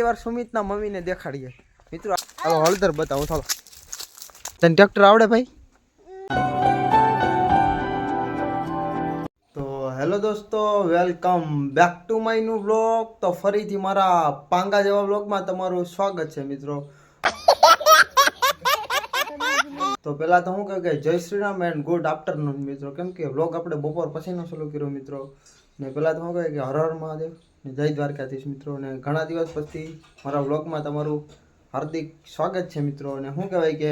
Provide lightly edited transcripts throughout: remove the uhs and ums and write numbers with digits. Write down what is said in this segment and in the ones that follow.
વાર સુમિતના મમ્મીને દેખાડીએ મિત્રો. ચાલો હળદર બતાવો. ચાલો તને ટ્રેક્ટર આવડે ભાઈ? તો હેલો દોસ્તો, welcome back to my new blog. તો ફરીથી મારા પાંગા જેવા બ્લોગમાં તમારું સ્વાગત છે મિત્રો. તો પહેલા તો હું કહું કે જય Shri Ram and good afternoon મિત્રો. કેમ કે બ્લોગ આપણે બપોર પછીનો શરૂ કર્યો મિત્રો. ને પહેલાં તો હું કહે કે હર હર મહાદેવ ને જય દ્વારકાધીશ મિત્રો. ને ઘણા દિવસ પછી મારા બ્લોગમાં તમારું હાર્દિક સ્વાગત છે મિત્રો. અને શું કહેવાય કે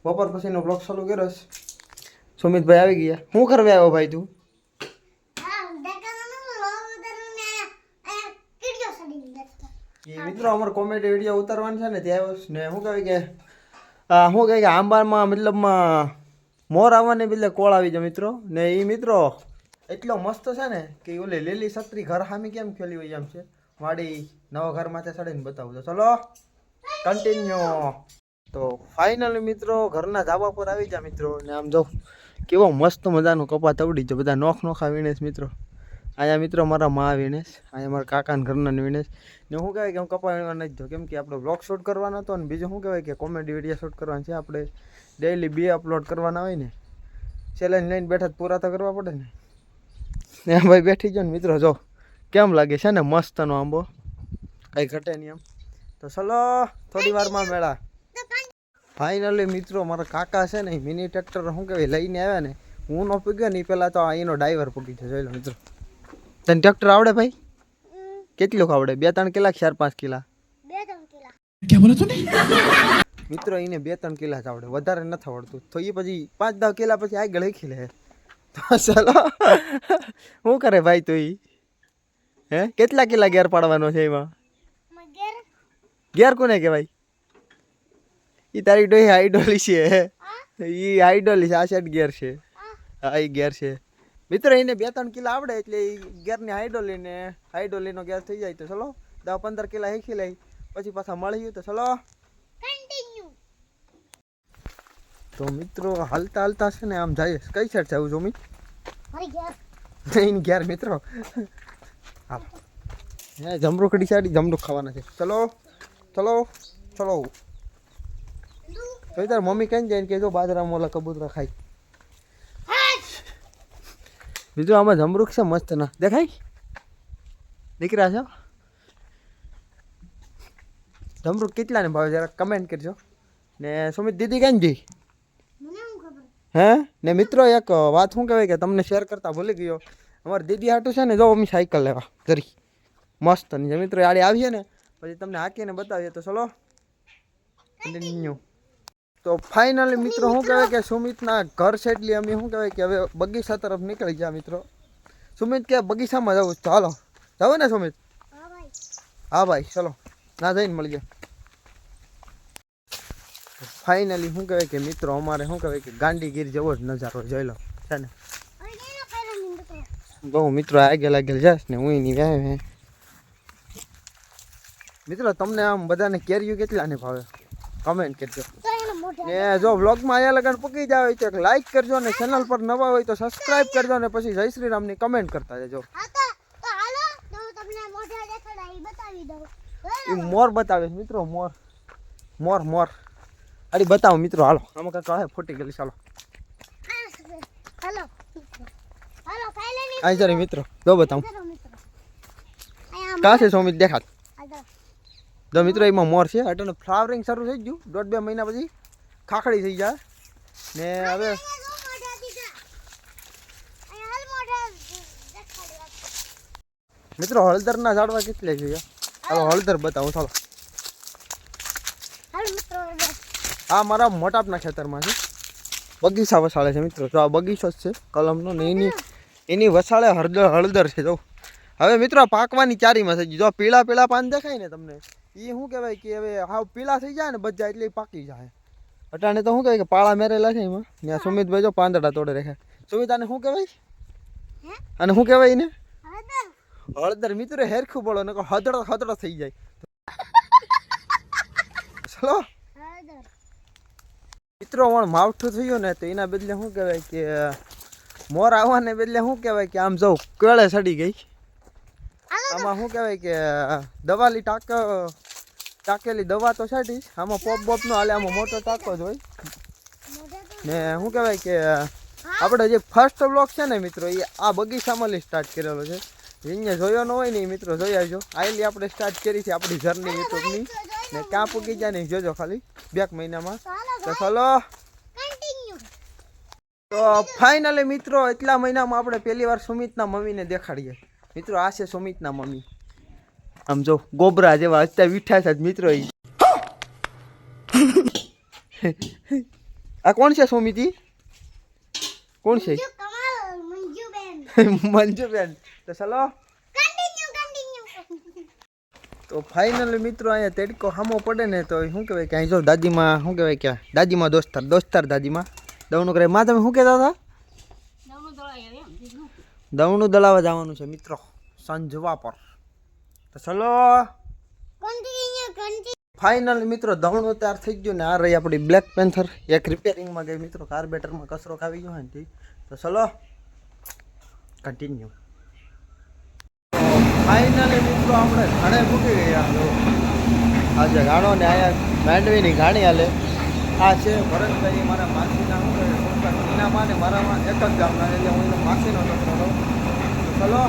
બપોર પછીનો બ્લોગ શરૂ કર્યો છે. સુમિતભાઈ આવી ગયા. શું કરવા આવ્યો ભાઈ તું? મિત્રો અમારે કોમેડી વિડીયો ઉતારવાનું છે ને ત્યાં આવ્યો ને. શું કહેવાય કે શું કહે કે આંબામાં મતલબમાં મોર આવવાને બદલે કોળ આવી જાય મિત્રો. ને એ મિત્રો એટલો મસ્ત છે ને કે ઓલે લીલી છત્રી ઘર સામે કેમ ખેલી હોય એમ છે. વાડી નવા ઘર માથે ચડીને બતાવું. તો ચલો કન્ટિન્યુ. તો ફાઇનલી મિત્રો ઘરના ધાબા પર આવી જાય મિત્રો. ને આમ જો કેવો મસ્ત મજાનો કપા તવડી છે. બધા નોખા વીણેશ મિત્રો. અહીંયા મિત્રો મારા મા વીણેશ, અહીંયા મારા કાકાના ઘરના વીણેશ. ને શું કહેવાય કે હું કપા વીણવા નથી જો, કેમ કે આપણે બ્લોગ શૂટ કરવાનો હતો ને બીજું શું કહેવાય કે કોમેડી વિડીયો શૂટ કરવાનું છે. આપણે ડેઈલી 2 અપલોડ કરવાના હોય ને, ચેલેન્જ લઈને બેઠા પૂરા તો કરવા પડે ને. ને ભાઈ બેઠી જાઓ ને મિત્રો, જો કેમ લાગે છે ને મસ્તનો આંબો, કંઈ ઘટે નહીં એમ. તો ચલો થોડી વારમાં મેળા. ફાઇનલી મિત્રો મારા કાકા છે ને મિની ટ્રેક્ટર શું કહેવાય લઈને આવ્યા ને. હું ન પીગ્યો ને પહેલાં તો એનો ડ્રાઈવર પગી છે. જોઈ લો મિત્રો. તને ટ્રેક્ટર આવડે ભાઈ? કેટલું આવડે? 2-3 કિલા 4-5 કિલા? 2-3 કિલા. ક્યાં બોલે તું? મિત્રો એને 2-3 કિલા જ આવડે, વધારે નથી આવડતું. તો એ પછી 5-10 કિલા પછી આગળ શીખી લે. તો ચાલો શું કરે ભાઈ તું? હે કેટલા કિલા ગેર પાડવાનો છે એમાં? ગેર કોને કહેવાય? એ તારી ડોહી હાઈડોલી છે. એ હાઈડોલી છે. આ સાઈડ ગેર છે. હા એ ગેર છે મિત્રો. એને 2-3 કિલા આવડે એટલે એ ગેરની હાઈડોલીનો ગેર થઈ જાય. તો ચલો 10-15 કિલા શીખી લઈ પછી પાછા મળી તો ચલો કન્ટિન્યુ. તો મિત્રો હાલતા હાલતા છે ને આમ જાય. કઈ સાઈડ છે આવું જોમી? મારી ઘેર મિત્રો. હા હે જમરૂખડી સાઈડ જમરૂખ ખાવાના છે. ચલો ચલો ચલો. તો તાર મમ્મી કઈ જાય કે જો બાજરા મોલા કબૂતરા ખાય. બીજું આમાં જમરૂખ છે મસ્ત ના દેખાય? દીકરા છો જમરૂખ કેટલા ને ભાવે જરા કમેન્ટ કરજો. ને સુમિત દીદી કઈ જઈ? હે ને મિત્રો એક વાત શું કહેવાય કે તમને શેર કરતા ભૂલી ગયો. અમારી દીદી હાટું છે ને જો અમે સાયકલ લેવા જરી મસ્ત ની છે મિત્રો. આડી આવીએ ને પછી તમને હાકીને બતાવીએ. તો ચલો કન્ટિન્યુ. તો ફાઇનલી મિત્રો શું કહેવાય કે સુમિતના ઘર સાઈડલી અમે શું કહેવાય કે હવે બગીચા તરફ નીકળી ગયા મિત્રો. સુમિત કે બગીચામાં જવું તો હાલો જવું ને સુમિત? હા ભાઈ ચલો ના જઈને મળી જાય. ફાઇનલી શું કહેવાય કે મિત્રો અમારે શું કહેવાય કે ગાંડીગીર જેવો જ નજારો જોઈ લો છે ને. બહુ મિત્રો આગળ જશ ને હું એની વ્યાય મિત્રો. તમને આમ બધાને કેરીયું કેટલા ને ભાવે કમેન્ટ કરજો. ને જો વ્લોગમાં આયા લગન પકી જાય હોય તો લાઈક કરજો. ને ચેનલ પર નવા હોય તો સબસ્ક્રાઇબ કરજો. ને પછી જય શ્રી રામની કમેન્ટ કરતા જજો. એ મોર બતાવે મિત્રો. મોર મોર મોર અરે બતાવો મિત્રો. હાલો આમાં કાંઈ ફૂટી ગયેલી. ચાલો અહીં જરી મિત્રો જો બતાવું કાં છે સોમિત દેખાત. જો મિત્રો એમાં મોર છે. અટને ફ્લાવરિંગ શરૂ થઈ ગયું. 1.5-2 મહિના પછી ખાખડી થઈ જાય ને. હવે મિત્રો હળદરના ઝાડવા કેટલે છે? ચાલો હળદર બતાવો. ચાલો આ મારા મોટાપના ખેતરમાં છે. બગીચા વસાળે છે મિત્રો. તો આ બગીચો જ છે કલમનો ને એની વસાળે હળદર છે. જો હવે મિત્રો પાકવાની ચારીમાં થઈ ગઈ. જો પીળા પીળા પાન દેખાય ને તમને, એ શું કહેવાય કે હવે હાવ પીળા થઈ જાય ને બધા એટલે પાકી જાય. અટાણે તો શું કહેવાય કે પાળા મેરેલા છે એમાં. ને સુમિતભાઈ જો પાંદડા તોડે રાખે. સુમિત આને શું કહેવાય? અને શું કહેવાય એને? હળદર મિત્રો. હેરખું બોલો ને હદડો થઈ જાય. ચલો મિત્રો વણ માવઠું થયું ને તો એના બદલે શું કહેવાય કે મોર આવવાને બદલે શું કહેવાય કે આમ જવું કેળે ચડી ગઈ. આમાં શું કહેવાય કે દવાલી ટાંકેલી દવા તો છાંટી આમાં પોપ બોપ નો હાલે આમાં મોટો ટાંકો જ હોય ને શું કહેવાય કે આપણે જે ફર્સ્ટ બ્લોક છે ને મિત્રો એ આ બગીચામાં સ્ટાર્ટ કરેલો છે અહીંયા જોયો ન હોય ને મિત્રો જોઈ આવજો આઈલી આપણે સ્ટાર્ટ કરી છે આપણી જર્ની યુટ્યુબની ને ક્યાં પૂગી જાય ને જોજો ખાલી 2 મહિનામાં તો ચલો તો ફાઇનલી મિત્રો એટલા મહિનામાં આપણે પહેલી વાર સુમિતના મમ્મીને દેખાડીએ મિત્રો આ છે સુમિતના મમ્મી આમ જો ગોબરા જેવા અત્યારે વીઠા છે મિત્રો આ કોણ છે સુમિતી કોણ છે મંજુબેન તો ચલો તો ફાઇનલી મિત્રો અહીંયા તડકો સામો પડે ને તો શું કહેવાય કે અહીં જો દાદીમાં શું કહેવાય કે દાદીમાં દોસ્તાર દાદીમાં દવણું કરે માં તમે શું કહેતા હતા દવણું દળાવવા જવાનું છે મિત્રો સંજવા પર તો ચલો ફાઇનલી મિત્રો દવણું તૈયાર થઈ ગયું ને આ રહી આપણી બ્લેક પેન્થર એક રિપેરિંગમાં ગઈ મિત્રો કાર્બેટરમાં કચરો ખાવી ગયો ને તો ચલો કન્ટિન્યુ ફાઇનલી મિત્રો આપણે ઘણે મૂકી ગયા આજે ગાણો ને આયા માંડવીની ઘાણી હાલે આ છે ભરતભાઈ મારા માસીના શું કહે એનામાં ને મારામાં એક જ ગામના એટલે હું એનો માસીનો છોકરો ચલો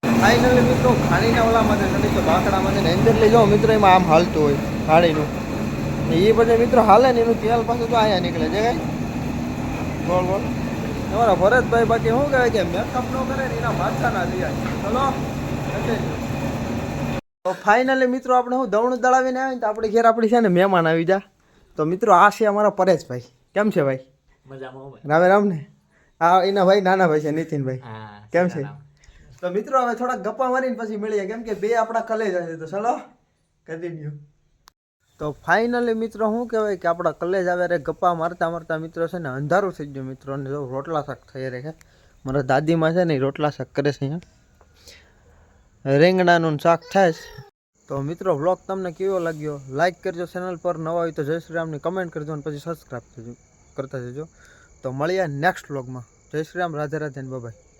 ફાઇનલી મિત્રો ઘાણીના ઓલામાંથી નથી તો બાકડામાંથી અંદર લઈ જાઓ મિત્રો એમાં આમ હાલતું હોય ઘાણીનું એ પછી મિત્રો હાલે ને એનું તેલ પાછું તો અહીંયા નીકળે છે કાંઈ બોલ બોલ તમારા ભરતભાઈ બાકી શું કહે કે મેકઅપ ન કરે ને એના માથા ના લઈ આવે ચલો તો ફાઇનલી મિત્રો આપણે હું દવણું દળાવીને આવે ને તો આપણે ઘેર આપણી છે ને મહેમાન આવી જા તો મિત્રો આ છે અમારા પરેશભાઈ કેમ છે ભાઈ મજામાં રામે રામ ને આ એના ભાઈ નાના ભાઈ છે નીતિનભાઈ કેમ છે તો મિત્રો હવે થોડાક ગપ્પા મારીને પછી મળીએ કેમ કે બે આપણા કલેજ હશે તો ચલો કન્ટિન્યુ તો ફાઇનલી મિત્રો શું કહેવાય કે આપણા કલેજ આવે રે ગપ્પા મારતા મારતા મિત્રો છે ને અંધારું થઈ ગયું મિત્રો ને જો રોટલા શાક થઈ રહે છે મારા દાદીમાં છે ને રોટલા શાક કરે છે અહીંયા રીંગણાનું શાક થાય તો મિત્રો વ્લોગ તમને કેવો લાગ્યો લાઈક કરજો ચેનલ પર નવા હોય તો જય શ્રી રામની કમેન્ટ કરજો અને પછી સબસ્ક્રાઈબ કરતા જજો તો મળીએ નેક્સ્ટ વ્લોગમાં જય શ્રી રામ રાધે રાધે બાય.